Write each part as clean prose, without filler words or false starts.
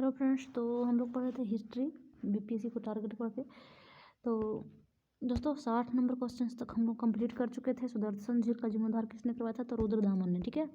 Hello friends, तो हम लोग पढ़ रहे थे हिस्ट्री बीपीएससी को टारगेट करके। तो दोस्तों 60 नंबर क्वेश्चंस तक हम लोग कंप्लीट कर चुके थे। सुदर्शन झील का जीर्णोद्धार किसने करवाया था? तो रुद्रदामन ने। ठीक है,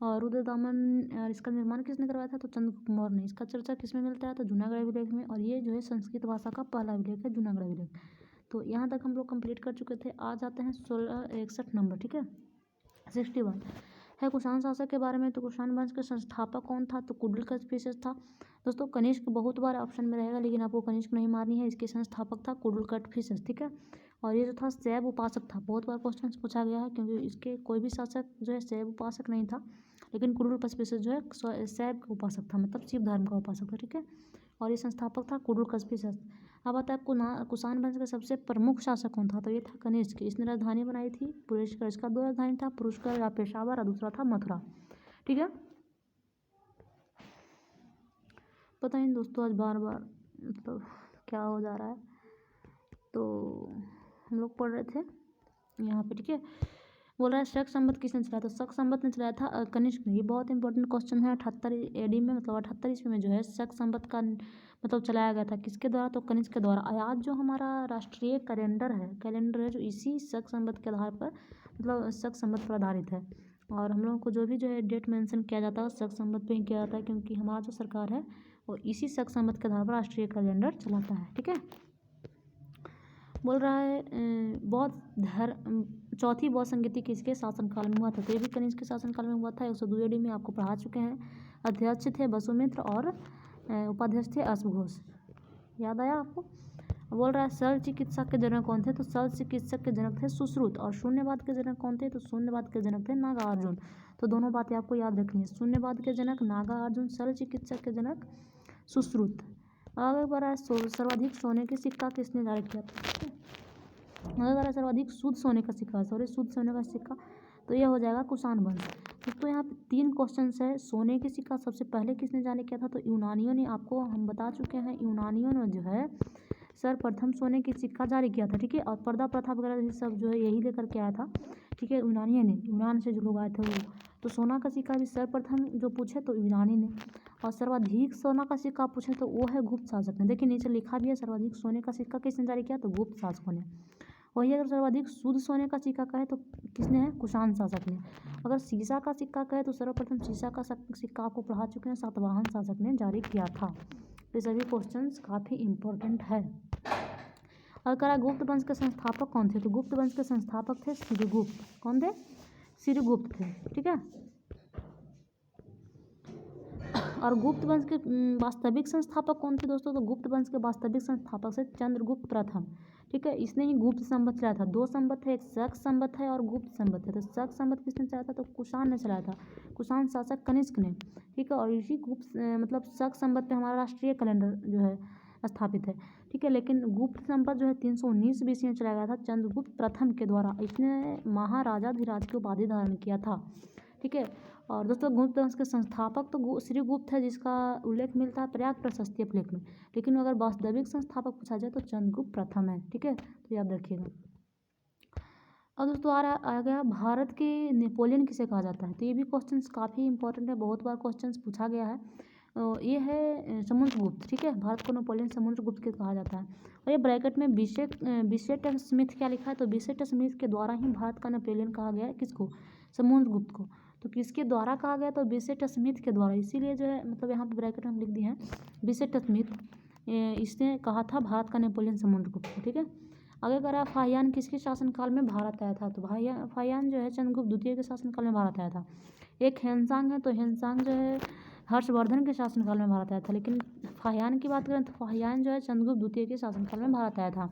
और रुद्रदामन इसका निर्माण किसने करवाया था? तो चंद्रगुप्त मौर्य ने। इसका चर्चा किसमें मिलता है? तो जूनागढ़ अभिलेख में। और ये जो है संस्कृत भाषा का पहला अभिलेख है, जूनागढ़ अभिलेख। तो यहाँ तक हम लोग कंप्लीट कर चुके थे। आज आते हैं 61 नंबर। ठीक है, 61 है कुषाण शासक के बारे में। तो कुषाण वंश के संस्थापक कौन था? तो कुंडलकर्ष था। दोस्तों कनिष्क बहुत बार ऑप्शन में रहेगा, लेकिन आपको कनिष्क नहीं मारनी है। इसके संस्थापक था कुंडलकर्ष। ठीक है, और ये जो था शैव उपासक था। बहुत बार क्वेश्चन पूछा गया है, क्योंकि इसके कोई भी शासक जो है शैव उपासक नहीं था, लेकिन कुंडलकर्ष जो है शैव का उपासक था, मतलब शिव धर्म का उपासक था। ठीक है, और ये संस्थापक था कुंडलकर्ष। अब आता है कुषाण वंश का सबसे प्रमुख शासक कौन था? तो ये था कनिष्क। इसने राजधानी बनाई थी पुष्कर। इसका दो राजधानी था, पुष्कर या पेशावर, और दूसरा था मथुरा। ठीक है, पता नहीं दोस्तों आज बार बार मतलब क्या हो जा रहा है। तो हम लोग पढ़ रहे थे यहाँ पे। ठीक है, बोल रहा है शक संवत किसने चलाया? तो शक संवत ने चलाया था कनिष्क ने। ये बहुत इंपॉर्टेंट क्वेश्चन है। 78 AD में, मतलब 78 ईस्वी में जो है शक संवत का मतलब चलाया गया था। किसके द्वारा? तो कनिष्क के द्वारा। आज जो हमारा राष्ट्रीय कैलेंडर है जो इसी शक संवत के आधार पर, मतलब शक संवत पर आधारित है। और हम लोगों को जो भी जो है डेट मेंशन किया जाता है शक संवत पे ही किया जाता है, क्योंकि हमारा जो सरकार है वो इसी शक संवत के आधार पर राष्ट्रीय कैलेंडर चलाता है। ठीक है, बोल रहा है चौथी बौद्ध संगीति किसके शासनकाल में हुआ था? तो ये भी कनिष्क के शासनकाल में हुआ था। 102 AD में आपको पढ़ा चुके हैं। अध्यक्ष थे वसुमित्र और उपाध्यक्ष थे अश्वघोष। याद आया आपको? बोल रहा है शल्य चिकित्सा के जनक कौन थे? तो शल्य चिकित्सक के जनक थे सुश्रुत। और शून्यवाद के जनक कौन थे? तो शून्यवाद के जनक थे नागार्जुन। तो दोनों बातें आपको याद रखनी है। शून्यवाद के जनक नागार्जुन, शल्य चिकित्सक के जनक सुश्रुत। आगे बढ़ रहा है सर्वाधिक सोने की सिक्का किसने जारी किया था? अगर सर्वाधिक शुद्ध सोने का सिक्का, शुद्ध सोने का सिक्का, तो यह हो जाएगा कुषाण वंश। तो यहाँ पे 3 क्वेश्चन है। सोने की सिक्का सबसे पहले किसने जारी किया था? तो यूनानियों ने। आपको हम बता चुके हैं यूनानियों ने जो है सर्वप्रथम सोने की सिक्का जारी किया था। ठीक है, और पर्दा प्रथा वगैरह सब जो है यही लेकर के आया था। ठीक है, यूनानियों ने, यूनान से जो लोग आए थे वो। तो सोना का सिक्का भी सर्वप्रथम जो पूछे तो यूनानी ने। और सर्वाधिक सोना का सिक्का पूछे तो वो है गुप्त शासक ने। देखिए नीचे लिखा भी है सर्वाधिक सोने का सिक्का किसने जारी किया? तो गुप्त शासकों ने। वही अगर सर्वाधिक शुद्ध सोने का सिक्का कहे तो किसने है? कुषाण शासक ने। अगर सीसा का सिक्का कहे तो सर्वप्रथम सीसा का सिक्का आपको पढ़ा चुके हैं, सातवाहन शासक ने जारी किया था। ये सभी क्वेश्चंस काफ़ी इम्पोर्टेंट है। और करा गुप्त वंश के संस्थापक कौन थे? तो गुप्त वंश के संस्थापक थे सिरगुप्त। कौन थे? सिरगुप्त थे। ठीक है, और गुप्त वंश के वास्तविक संस्थापक कौन थे दोस्तों? तो गुप्त वंश के वास्तविक संस्थापक से चंद्रगुप्त प्रथम। ठीक है, इसने ही गुप्त संवत चलाया था। 2 संवत है, एक शक संवत है और गुप्त संवत है। तो शक संवत किसने चलाया था? तो कुषाण ने चलाया था, कुषाण शासक कनिष्क ने। ठीक है, और इसी गुप्त मतलब शक संवत पे हमारा राष्ट्रीय कैलेंडर जो है स्थापित है। ठीक है, लेकिन गुप्त संवत जो है 319 BC में चलाया गया था चंद्रगुप्त प्रथम के द्वारा। इसने महाराजाधिराज की उपाधि धारण किया था। ठीक है, और दोस्तों गुप्त वंश के संस्थापक तो श्रीगुप्त है, जिसका उल्लेख मिलता है प्रयाग प्रशस्ति लेख में। लेकिन अगर वास्तविक संस्थापक पूछा जाए तो चंद्रगुप्त प्रथम है। ठीक है, तो याद रखिएगा। और दोस्तों आ गया भारत के नेपोलियन किसे कहा जाता है? तो ये भी क्वेश्चन काफ़ी इंपॉर्टेंट है, बहुत बार क्वेश्चन पूछा गया है। ये है समुद्रगुप्त। ठीक है, भारत को नेपोलियन समुद्रगुप्त के कहा जाता है। और ये ब्रैकेट में बिसेट स्मिथ क्या लिखा है? तो बिसेट स्मिथ के द्वारा ही भारत का नेपोलियन कहा गया है। किसको? समुद्रगुप्त को। तो किसके द्वारा कहा गया? तो बिसेट स्मिथ के द्वारा। इसीलिए जो है मतलब यहाँ पे ब्रैकेट में हम लिख दिए हैं बिसेट स्मिथ, इसने कहा था भारत का नेपोलियन समुद्रगुप्त। ठीक है, आगे करा फाहियान किसके शासनकाल में भारत आया था? तो फाहियान जो है चंद्रगुप्त द्वितीय के शासनकाल में भारत आया था। एक हेनसांग है, तो हेनसांग जो है हर्षवर्धन के शासनकाल में भारत आया था। लेकिन फाहियान की बात करें तो फाहियान जो है चंद्रगुप्त द्वितीय के शासनकाल में भारत आया था।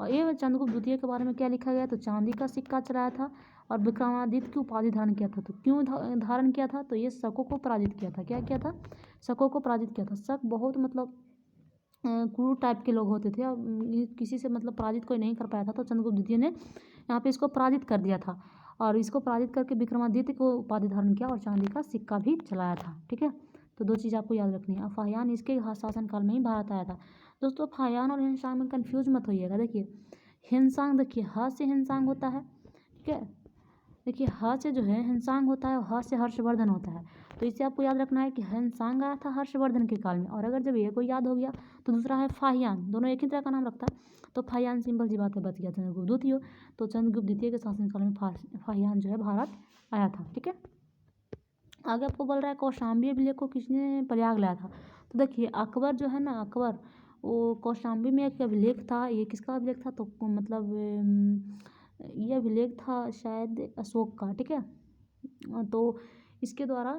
और ये चंद्रगुप्त द्वितीय के बारे में क्या लिखा गया? तो चांदी का सिक्का चलाया था और विक्रमादित्य की उपाधि धारण किया था। तो क्यों धारण किया था? तो ये शकों को पराजित किया था। क्या किया था? शकों को पराजित किया था। शक बहुत मतलब क्रूर टाइप के लोग होते थे और किसी से मतलब पराजित कोई नहीं कर पाया था। तो चंद्रगुप्त द्वितीय ने यहाँ पे इसको पराजित कर दिया था, और इसको पराजित करके विक्रमादित्य को उपाधि धारण किया और चांदी का सिक्का भी चलाया था। ठीक है, तो 2 चीज़ आपको याद रखनी है। फाहियान इसके शासनकाल में ही भारत आया था। दोस्तों फाहियान और हेनसांग में कन्फ्यूज मत होइएगा। देखिए हेनसांग, देखिए ह से हेनसांग होता है। ठीक है, देखिए ह से जो है हेनसांग होता है, ह से हर्षवर्धन होता है। तो इससे आपको याद रखना है कि ह्वेनसांग आया था हर्षवर्धन के काल में, और अगर जब ये को याद हो गया तो दूसरा है फाहियान, दोनों एक ही तरह का नाम रखता है। तो फाहियान सिंपल सी बात है, बच गया चंद्रगुप्त द्वितीय। तो चंद्रगुप्त द्वितीय के शासनकाल में फाहियान जो है भारत आया था। ठीक है, आगे आपको बोल रहा है कौशाम्बी अभिलेख को किसने प्रयाग लाया था। तो देखिए अकबर जो है ना, अकबर वो कौशाम्बी में एक अभिलेख था। ये किसका अभिलेख था, तो मतलब ये अभिलेख था शायद अशोक का। ठीक है, तो इसके द्वारा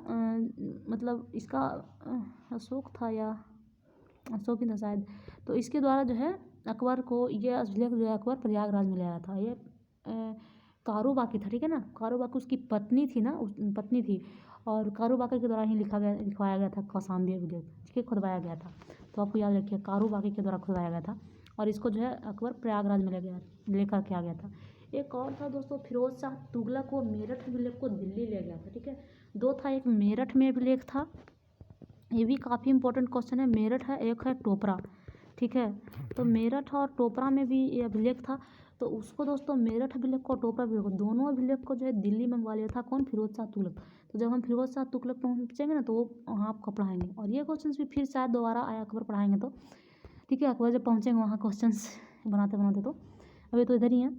मतलब इसका अशोक था या अशोक ही था शायद। तो इसके द्वारा जो है अकबर को ये अभिलेख जो है अकबर प्रयागराज में ले आया था। ये कारूबाकी था। ठीक है ना, कारूबाकी उसकी पत्नी थी ना, पत्नी थी, और कारूबाकी के द्वारा ही लिखवाया गया था कौशाम्बी अभिलेख, ठीक है, खुदवाया गया था। तो आपको याद रखिए कारूबाकी के द्वारा खुदवाया गया था, और इसको जो है अकबर प्रयागराज में लेकर के आ गया था। एक और था दोस्तों फिरोज शाह तुगलक को मेरठ अभिलेख को दिल्ली ले गया था। ठीक है, दो था, एक मेरठ में अभिलेख था, ये भी काफ़ी इंपॉर्टेंट क्वेश्चन है, मेरठ है, एक है टोपरा। ठीक है, तो मेरठ और टोपरा में भी ये अभिलेख था। तो उसको दोस्तों मेरठ अभिलेख को टोपरा अभिलेख दोनों अभिलेख को जो है दिल्ली मंगवा लिया था। कौन, फिरोज शाह तुगलक। तो जब हम फिरोज शाह तुगलक पहुँचेंगे ना तो वो वहाँ आपको पढ़ाएंगे, और ये क्वेश्चन भी फिर शायद दोबारा आया अकबर पढ़ाएंगे तो। ठीक है, अकबर जब पहुँचेंगे वहाँ क्वेश्चन बनाते बनाते, तो अभी तो इधर ही है,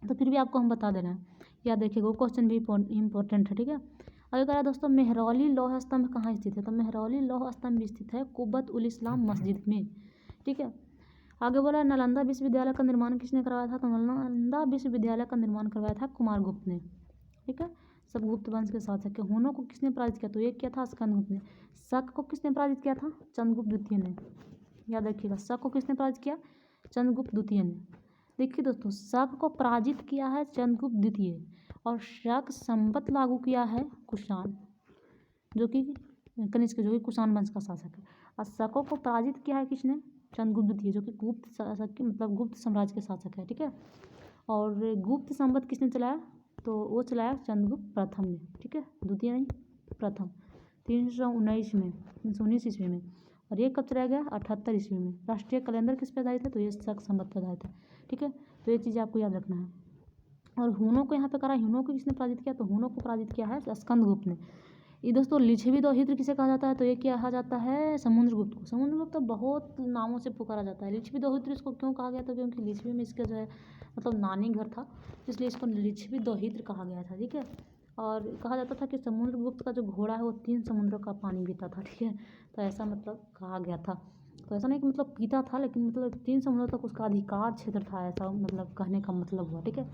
तो फिर भी आपको हम बता दे रहे हैं, याद देखिएगा वो क्वेश्चन भी इंपॉर्टेंट है। ठीक है, आगे कह रहा है दोस्तों मेहरौली लौह स्तंभ कहाँ स्थित है। तो मेहरौली लौह स्तंभ स्थित है कुब्बत उल इस्लाम मस्जिद में। ठीक है, आगे बोला नालंदा विश्वविद्यालय का निर्माण किसने करवाया था। तो नालंदा विश्वविद्यालय का निर्माण करवाया था कुमारगुप्त ने। ठीक है, सब गुप्त वंश के शासक है। हुनों को किसने पराजित किया, तो एक किया था स्कंदगुप्त ने। शक को किसने पराजित किया था, चंद्रगुप्त द्वितीय ने। याद रखिएगा, शक को किसने पराजित किया, चंद्रगुप्त द्वितीय ने। देखिए दोस्तों, शक को पराजित किया है चंद्रगुप्त द्वितीय, और शक संवत लागू किया है कुषाण, जो कि कनिष्क, जो कि कुषाण वंश का शासक है। और शकों को पराजित किया है किसने, चंद्रगुप्त द्वितीय, जो कि गुप्त शासक के मतलब गुप्त साम्राज्य के शासक है। ठीक है, और गुप्त संवत किसने चलाया, तो वो चलाया चंद्रगुप्त प्रथम ने। ठीक है, द्वितीय नहीं, प्रथम, 319 में, 319 ईस्वी में। और ये कब चलाया गया, 78 ईस्वी में। राष्ट्रीय कैलेंडर किस पे आधारित है, तो ये शक संवत पर आधारित है। ठीक है, तो ये चीज़ें आपको याद रखना है। और हुनों को यहाँ पे करा, हुनों को किसने पराजित किया, तो हुनों को पराजित किया है स्कंदगुप्त ने। ये दोस्तों लिच्छवी दोहित्र किसे कहा जाता है, तो ये कहा जाता है समुद्रगुप्त को। समुद्रगुप्त तो बहुत नामों से पुकारा जाता है। लिच्छवी दोहित्र इसको क्यों कहा गया था, क्योंकि लिच्छवी में इसका जो है मतलब नानी घर था, इसलिए इसको लिच्छवी दोहित्र कहा गया था। ठीक है, और कहा जाता था कि समुद्रगुप्त का जो घोड़ा है वो 3 समुद्रों का पानी पीता था। ठीक है, तो ऐसा मतलब कहा गया था। तो ऐसा नहीं कि मतलब पीता था, लेकिन मतलब 3 समुद्रों तक उसका अधिकार क्षेत्र था, ऐसा मतलब कहने का मतलब हुआ। ठीक है,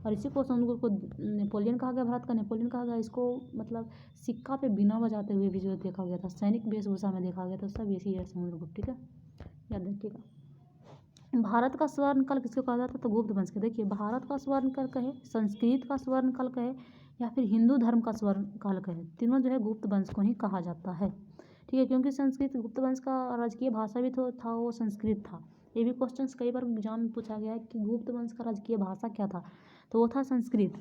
और इसी को समुद्रगुप्त को नेपोलियन कहा गया, भारत का नेपोलियन कहा गया। इसको मतलब सिक्का पे बिना बजाते हुए भी जो देखा गया था, सैनिक वेशभूषा में देखा गया था, सब ऐसी है समुद्रगुप्त। ठीक है, याद रखिएगा। भारत का स्वर्ण काल किसको कहा जाता है, तो गुप्त वंश के। देखिए भारत का स्वर्ण काल कहे, संस्कृत का स्वर्ण काल कहे, या फिर हिंदू धर्म का स्वर्ण काल कहे, तीनों जो है गुप्त वंश को ही कहा जाता है। ठीक है, क्योंकि संस्कृत गुप्त वंश का राजकीय भाषा भी तो था, वो संस्कृत था। ये भी क्वेश्चन कई बार एग्जाम में पूछा गया है कि गुप्त वंश का राजकीय भाषा क्या था, तो वो था संस्कृत।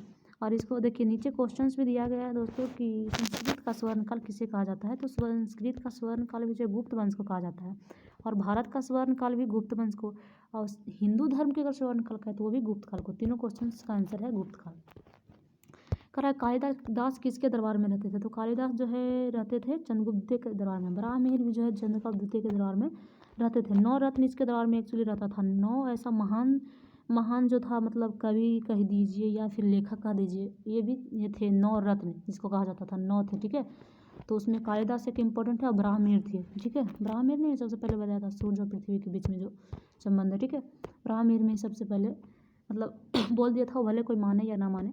और इसको देखिए नीचे क्वेश्चंस भी दिया गया है दोस्तों कि संस्कृत का स्वर्ण काल किसे कहा जाता है, तो संस्कृत का स्वर्ण काल भी जो गुप्त वंश को कहा जाता है, और भारत का स्वर्ण काल भी गुप्त वंश को, और हिंदू धर्म के अगर स्वर्ण काल का है तो वो भी गुप्त काल को। तीनों क्वेश्चन का आंसर है गुप्त काल। करा कालिदास किसके दरबार में रहते थे, तो कालिदास जो है रहते थे चंद्रगुप्त द्वितीय के दरबार में। बराहमिहिर भी जो है चंद्रगुप्त द्वितीय के दरबार में रहते थे। 9 रत्न इसके दरबार में एक्चुअली रहता था। 9 ऐसा महान जो था, मतलब कवि कह दीजिए या फिर लेखक कह दीजिए, ये थे 9 रत्न जिसको कहा जाता था, 9 थे। ठीक है, तो उसमें कालिदास एक इम्पोर्टेंट है, और ब्राह्मण थे। ठीक है, ब्राह्मण ने सबसे पहले बताया था सूर्य और पृथ्वी के बीच में जो संबंध है। ठीक है, ब्राह्मण में सबसे पहले मतलब बोल दिया था, भले कोई माने या ना माने।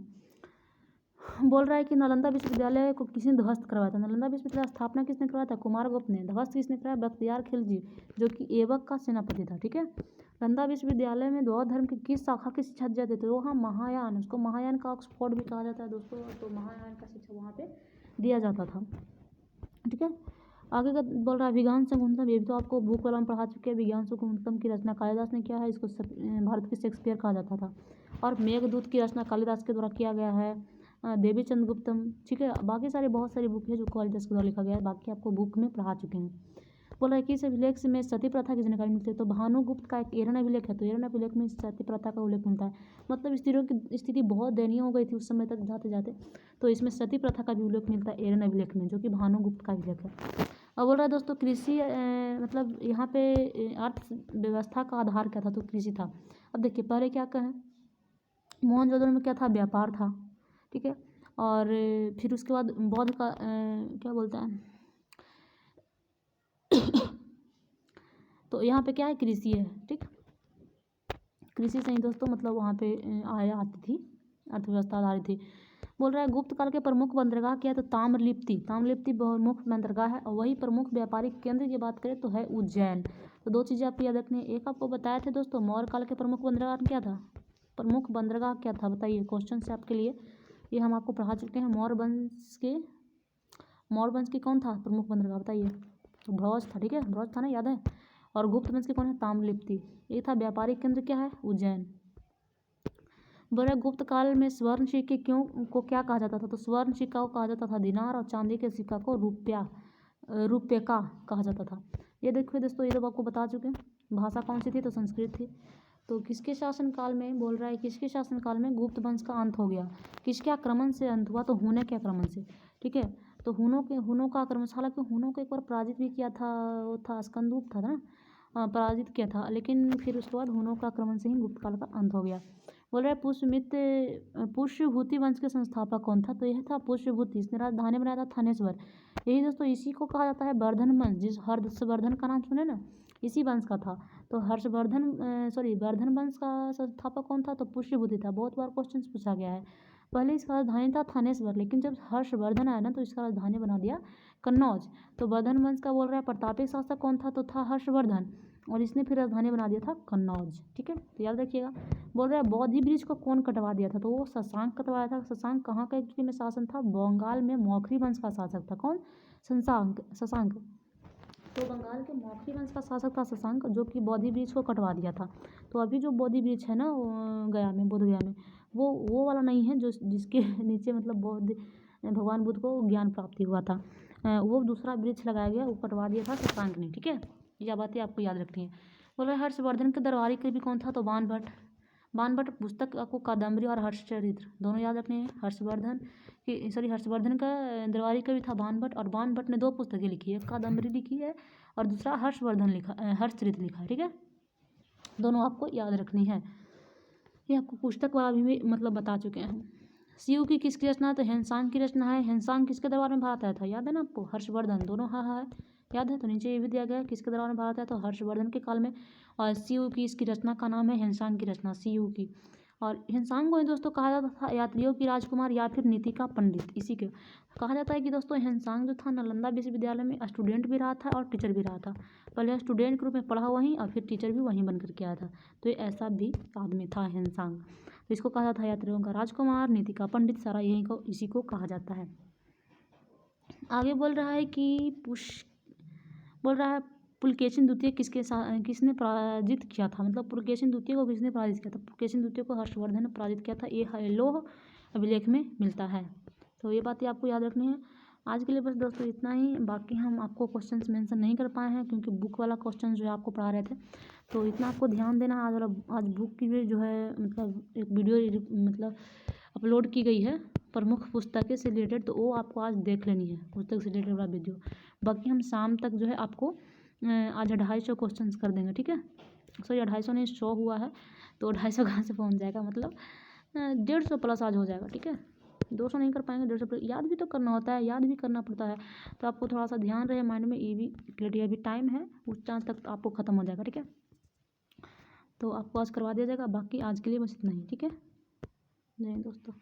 बोल रहा है कि नालंदा विश्वविद्यालय को किसने ध्वस्त करवाया था। नालंदा विश्वविद्यालय स्थापना किसने करवाया था, कुमारगुप्त ने। ध्वस्त किसने कराया, बख्तियार खिलजी, जो कि ऐबक का सेनापति था। ठीक है, नालंदा विश्वविद्यालय में बौद्ध धर्म की किस शाखा की शिक्षा दी जाती थी, वो हाँ महायान, उसको महायान का ऑक्सफोर्ड भी कहा जाता है दोस्तों। तो महायान का शिक्षा वहाँ पे दिया जाता था। ठीक है, आगे का बोल रहा है विज्ञान शकुंतलम, ये भी तो आपको बुक वाला में पढ़ा चुके हैं। विज्ञान शकुंतलम की रचना कालिदास ने किया है, इसको भारत के शेक्सपियर कहा जाता था। और मेघदूत की रचना कालिदास के द्वारा किया गया है, देवी चंद्रगुप्तम। ठीक है, बाकी सारे बहुत सारी बुक है जो कालिदास के द्वारा लिखा गया है, बाकी आपको बुक में पढ़ा चुके हैं। बोल रहा है कि इस अभिलेख में सती प्रथा की जानकारी मिलती है, तो भानुगुप्त का एक एरन अभिलेख है, तो एरन अभिलेख में सती प्रथा का उल्लेख मिलता है। मतलब स्त्रियों की स्थिति बहुत दयनीय हो गई थी उस समय तक, जाते जाते, तो इसमें सती प्रथा का भी उल्लेख मिलता है एरन अभिलेख में, जो कि भानुगुप्त का अभिलेख है। अब बोल रहा है दोस्तों कृषि मतलब यहाँ पे अर्थव्यवस्था का आधार क्या था, तो कृषि था। अब देखिए पहले क्या कहें, मोहनजोदड़ो में क्या था, व्यापार था, ठीक है। और फिर उसके बाद बौद्ध का क्या बोलता है तो यहाँ पे क्या है, कृषि है, ठीक। कृषि से ही दोस्तों मतलब वहाँ पे आय आती थी, अर्थव्यवस्था आधारित थी। बोल रहा है गुप्त काल के प्रमुख बंदरगाह क्या है, तो ताम्रलिप्ति प्रमुख बंदरगाह है। और वही प्रमुख व्यापारिक केंद्र की बात करें तो है उज्जैन। तो दो चीज़ें आपको याद रखनी है, एक आपको बताया थे दोस्तों मौर्य काल के प्रमुख बंदरगाह क्या था, प्रमुख बंदरगाह क्या था, बताइए, क्वेश्चन से आपके लिए, ये हम आपको पढ़ा चुके हैं। मौर्य वंश के कौन था प्रमुख बंदरगाह, बताइए, तो भ्रौज था, ठीक है, भ्रौज था ना, याद है। और गुप्त वंश के कौन है, ताम्रलिप्ति। ये था व्यापारिक केंद्र क्या है, उज्जैन। बोला गुप्त काल में स्वर्ण सिक्के को क्या कहा जाता था, तो स्वर्ण सिक्का को कहा जाता था दिनार, और चांदी के सिक्का को रुपये का कहा जाता था। ये देखिए दोस्तों, ये तो आपको बता चुके हैं। भाषा कौन सी थी, तो संस्कृत थी। तो किसके शासनकाल में, बोल रहा है किसके शासनकाल में गुप्त वंश का अंत हो गया, किसके आक्रमण से अंत हुआ, तो हुने के आक्रमण से, ठीक है। तो हुनों का आक्रमण, हालांकि हुनों को एक बार पराजित भी किया था, वो था स्कंदगुप्त था ना, पराजित किया था, लेकिन फिर उसके बाद हुनों का आक्रमण से ही गुप्त काल का अंत हो गया। बोल रहा है पुष्यभूति वंश के संस्थापक कौन था, तो यह था पुष्यभूति। इसने राजधानी बनाया था थानेश्वर। यही दोस्तों इसी को कहा जाता है वर्धन वंश, जिस हर्षवर्धन का नाम सुने ना, इसी वंश का था। तो वर्धन वंश का संस्थापक कौन था, तो पुष्यभूति था। बहुत बार क्वेश्चन पूछा गया है। पहले इसका राजधानी था थानेश्वर, लेकिन जब हर्षवर्धन आया ना तो इसका राजधानी बना दिया कन्नौज। तो वर्धन वंश का बोल रहा है प्रतापिक शासक कौन था, तो था हर्षवर्धन, और इसने फिर राजधानी बना दिया था कन्नौज, ठीक है, तो याद रखिएगा। बोल रहा है बोधि वृक्ष को कौन कटवा दिया था, तो वो शशांक कटवाया था। शशांक कहाँ का एक्चुअली में शासन था, बंगाल में मौखरी वंश का शासक था। कौन, शशांक। तो बंगाल के मौखरी वंश का शासक था शशांक, जो कि बोधि वृक्ष को कटवा दिया था। तो अभी जो बोधि वृक्ष है ना गया में, बोध गया में, वो वाला नहीं है जो जिसके नीचे मतलब भगवान बुद्ध को ज्ञान प्राप्ति हुआ था। वो दूसरा वृक्ष लगाया गया, वो कटवा दिया था शशांक ने, ठीक है। यह बातें आपको याद रखनी है। बोल रहे हर्षवर्धन के दरबारी कवि कौन था, तो बाणभट्ट पुस्तक आपको कादम्बरी और हर्षचरित्र दोनों याद रखने हैं। हर्षवर्धन का दरबारी कवि था बाणभट्ट, और बाणभट्ट ने दो पुस्तकें लिखी है, कादम्बरी लिखी है और दूसरा हर्षचरित्र लिखा है, ठीक है। दोनों आपको याद रखनी है। ये आपको पुस्तक वाला भी मतलब बता चुके हैं। शिव की किसकी रचना है, तो हेनसांग की रचना है। हेनसांग किसके दरबार में भारत आया था, याद है ना आपको, हर्षवर्धन, दोनों हाँ है, याद है। तो नीचे ये भी दिया गया है किसके दरबार में भारत आया, तो हर्षवर्धन के काल में। और शिव की इसकी रचना का नाम है हेनसांग की रचना, शिव की। और हेनसांग को ही दोस्तों कहा जाता था यात्रियों की राजकुमार या फिर नीति का पंडित। इसी के कहा जाता है कि दोस्तों हेनसांग जो था नालंदा विश्वविद्यालय में स्टूडेंट भी रहा था और टीचर भी रहा था। पहले स्टूडेंट के रूप में पढ़ा वहीं, और फिर टीचर भी वहीं बन करके आया था। तो ये ऐसा भी आदमी था हेनसांग। तो इसको कहा जाता है यात्रियों का राजकुमार, नीति का पंडित, सारा इसी को कहा जाता है। आगे बोल रहा है कि पुलकेशिन द्वितीय किसने पराजित किया था, मतलब पुलकेशिन द्वितीय को किसने पराजित किया था। पुलकेशिन द्वितीय को हर्षवर्धन ने पराजित किया था, ये लौह अभिलेख में मिलता है। तो ये बातें आपको याद रखनी है। आज के लिए बस दोस्तों इतना ही। बाकी हम आपको क्वेश्चंस मेंशन नहीं कर पाए हैं, क्योंकि बुक वाला क्वेश्चन जो है आपको पढ़ा रहे थे, तो इतना आपको ध्यान देना। आज बुक की भी जो है मतलब एक वीडियो मतलब अपलोड की गई है प्रमुख पुस्तकें से रिलेटेड, तो वो आपको आज देख लेनी है, पुस्तक से रिलेटेड वाला वीडियो। बाकी हम शाम तक जो है आपको आज 250 क्वेश्चन कर देंगे, ठीक है। सॉरी 250 नहीं, 100 हुआ है, तो 250 कहाँ से पहुँच जाएगा, मतलब 150 प्लस आज हो जाएगा, ठीक है। 200 नहीं कर पाएंगे, 150 प्लस। याद भी तो करना होता है, याद भी करना पड़ता है, तो आपको थोड़ा सा ध्यान रहे माइंड में, ये भी क्लियरिटी अभी टाइम है, उस चांस तक आपको ख़त्म हो जाएगा, ठीक है। तो आपको आज करवा दिया जाएगा। बाकी आज के लिए बस इतना ही, ठीक है। जय हिंद दोस्तों।